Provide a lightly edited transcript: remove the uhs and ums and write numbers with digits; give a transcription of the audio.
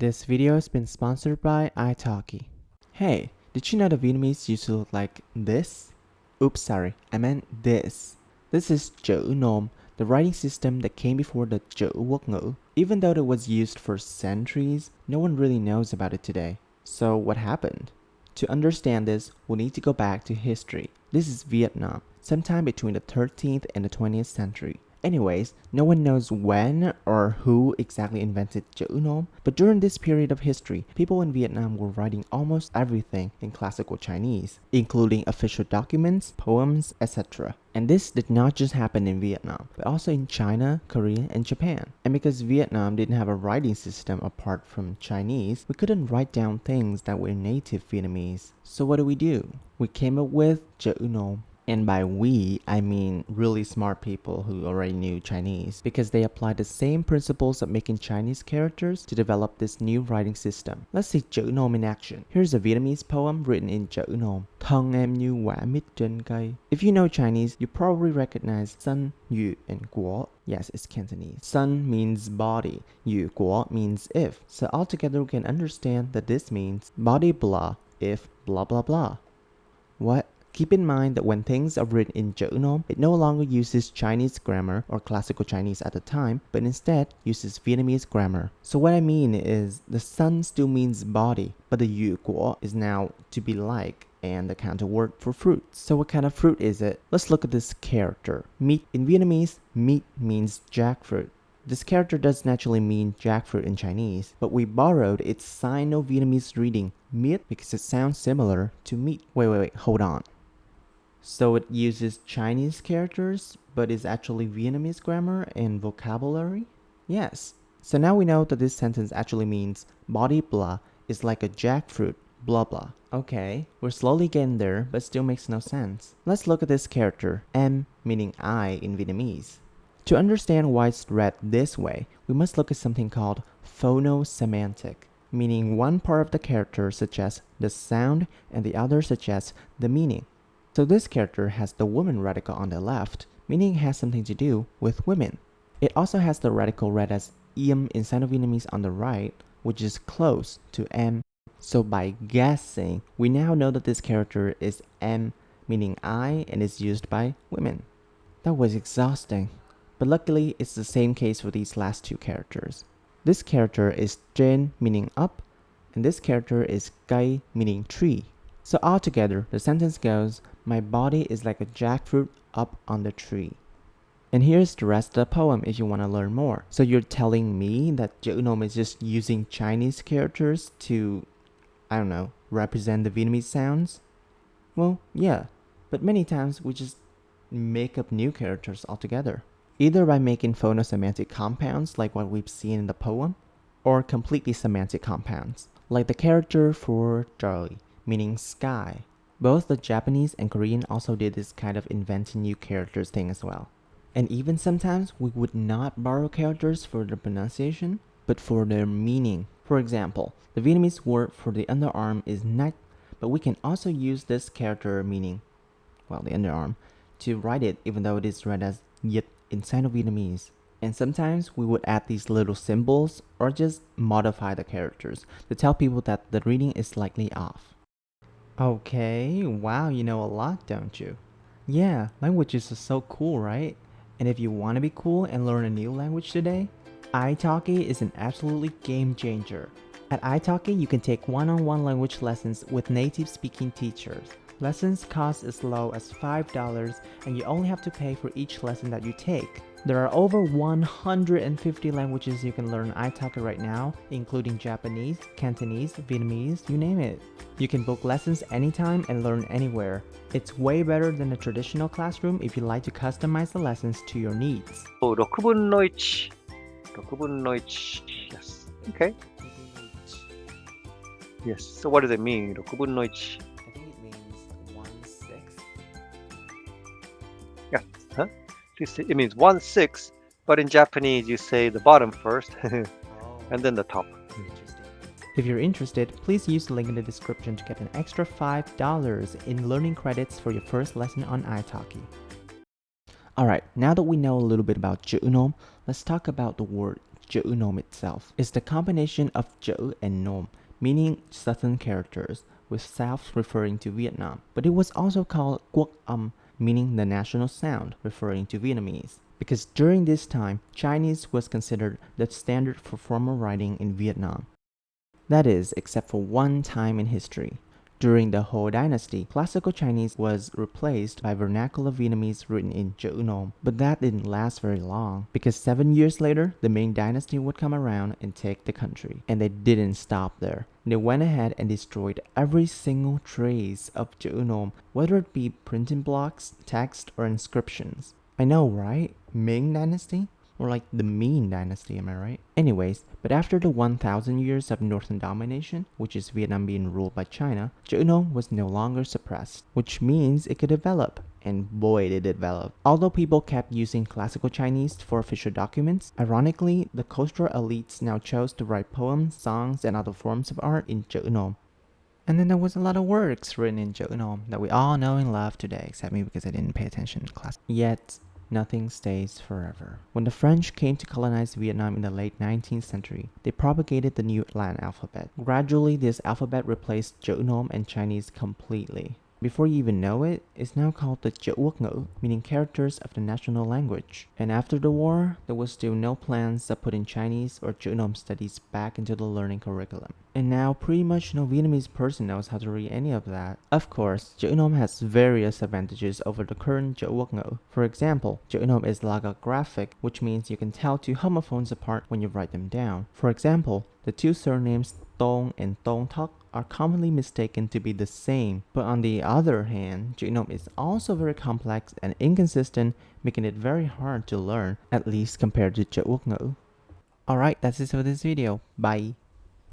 This video has been sponsored by italki. Hey, did you know the Vietnamese used to look like this? Oops, sorry, I meant this. This is Chữ Nôm, the writing system that came before the Chữ Quốc ngữ. Even though it was used for centuries, no one really knows about it today. So what happened? To understand this, we'll need to go back to history. This is Vietnam, sometime between the 13th and the 20th century. Anyways, no one knows when or who exactly invented Chữ Nôm, but during this period of history, people in Vietnam were writing almost everything in classical Chinese, including official documents, poems, etc. And this did not just happen in Vietnam, but also in China, Korea, and Japan. And because Vietnam didn't have a writing system apart from Chinese, we couldn't write down things that were native Vietnamese. So what do? We came up with Chữ Nôm. And by we, I mean really smart people who already knew Chinese, because they applied the same principles of making Chinese characters to develop this new writing system. Let's see Chữ Nôm in action. Here's a Vietnamese poem written in Chữ Nôm. Thân em như quả mít trên cây. If you know Chinese, you probably recognize sun, yu, and guo. Yes, it's Cantonese. Sun means body, yu, guo means if. So altogether we can understand that this means body blah if blah blah blah. What? Keep in mind that when things are written in Chữ Nôm, it no longer uses Chinese grammar or classical Chinese at the time, but instead uses Vietnamese grammar. So what I mean is, the sun still means body, but the yu guo is now to be like, and the counter word for fruit. So what kind of fruit is it? Let's look at this character. Meat. In Vietnamese, meat means jackfruit. This character doesn't actually mean jackfruit in Chinese, but we borrowed its Sino-Vietnamese reading, miết, because it sounds similar to meat. Wait, hold on. So it uses Chinese characters, but is actually Vietnamese grammar and vocabulary? Yes. So now we know that this sentence actually means body blah is like a jackfruit, blah blah. Okay, we're slowly getting there, but still makes no sense. Let's look at this character, em meaning I in Vietnamese. To understand why it's read this way, we must look at something called phonosemantic, meaning one part of the character suggests the sound and the other suggests the meaning. So this character has the woman radical on the left, meaning it has something to do with women. It also has the radical read as im in Sino-Vietnamese on the right, which is close to em. So by guessing, we now know that this character is em, meaning I, and is used by women. That was exhausting. But luckily, it's the same case for these last two characters. This character is trên, meaning up, and this character is cây, meaning tree. So altogether, the sentence goes, my body is like a jackfruit up on the tree. And here's the rest of the poem if you want to learn more. So you're telling me that Chữ Nôm is just using Chinese characters to, represent the Vietnamese sounds? Well, yeah, but many times we just make up new characters altogether. Either by making phonosemantic compounds like what we've seen in the poem, or completely semantic compounds, like the character for trời, meaning sky. Both the Japanese and Korean also did this kind of inventing new characters thing as well. And even sometimes we would not borrow characters for the pronunciation, but for their meaning. For example, the Vietnamese word for the underarm is nách, but we can also use this character meaning, the underarm, to write it even though it is read as yết in Sino-Vietnamese. And sometimes we would add these little symbols or just modify the characters to tell people that the reading is slightly off. Okay, wow, you know a lot, don't you? Yeah, languages are so cool, right? And if you want to be cool and learn a new language today, italki is an absolutely game changer. At italki, you can take one-on-one language lessons with native-speaking teachers. Lessons cost as low as $5, and you only have to pay for each lesson that you take. There are over 150 languages you can learn italki right now, including Japanese, Cantonese, Vietnamese, you name it. You can book lessons anytime and learn anywhere. It's way better than a traditional classroom if you like to customize the lessons to your needs. Oh, Rokubunnoichi. Yes. Okay. Yes. So what does it mean, Rokubunnoichi? I think it means 1/6. Yeah. Huh? It means 1/6, but in Japanese you say the bottom first, and then the top. Interesting. If you're interested, please use the link in the description to get an extra $5 in learning credits for your first lesson on italki. Alright, now that we know a little bit about Chữ Nôm, let's talk about the word Chữ Nôm itself. It's the combination of Chữ and Nôm, meaning southern characters, with South referring to Vietnam. But it was also called Quốc âm, meaning the national sound, referring to Vietnamese. Because during this time, Chinese was considered the standard for formal writing in Vietnam. That is, except for one time in history. During the Ho dynasty, classical Chinese was replaced by vernacular Vietnamese written in Chữ Nôm. But that didn't last very long, because 7 years later, the Ming dynasty would come around and take the country. And they didn't stop there. They went ahead and destroyed every single trace of Chữ Nôm, whether it be printing blocks, text, or inscriptions. I know, right? Ming dynasty? Or like the Ming dynasty, am I right? Anyways, but after the 1,000 years of northern domination, which is Vietnam being ruled by China, Chữ Nôm was no longer suppressed, which means it could develop. And boy, did it develop. Although people kept using classical Chinese for official documents, ironically, the cultural elites now chose to write poems, songs, and other forms of art in Chữ Nôm. And then there was a lot of works written in Chữ Nôm that we all know and love today, except me because I didn't pay attention in class. Yet, nothing stays forever. When the French came to colonize Vietnam in the late 19th century, they propagated the new Latin alphabet. Gradually, this alphabet replaced Chữ Nôm and Chinese completely. Before you even know it, it's now called the Chữ Quốc ngữ, meaning characters of the national language. And after the war, there was still no plans of putting Chinese or Chữ Nôm studies back into the learning curriculum. And now pretty much no Vietnamese person knows how to read any of that. Of course, Chữ Nôm has various advantages over the current Chữ Quốc ngữ. For example, Chữ Nôm is logographic, which means you can tell two homophones apart when you write them down. For example, the two surnames Tông and Tông Thóc are commonly mistaken to be the same. But on the other hand, Chữ Nôm is also very complex and inconsistent, making it very hard to learn, at least compared to Chữ Quốc ngữ. Alright, that's it for this video. Bye!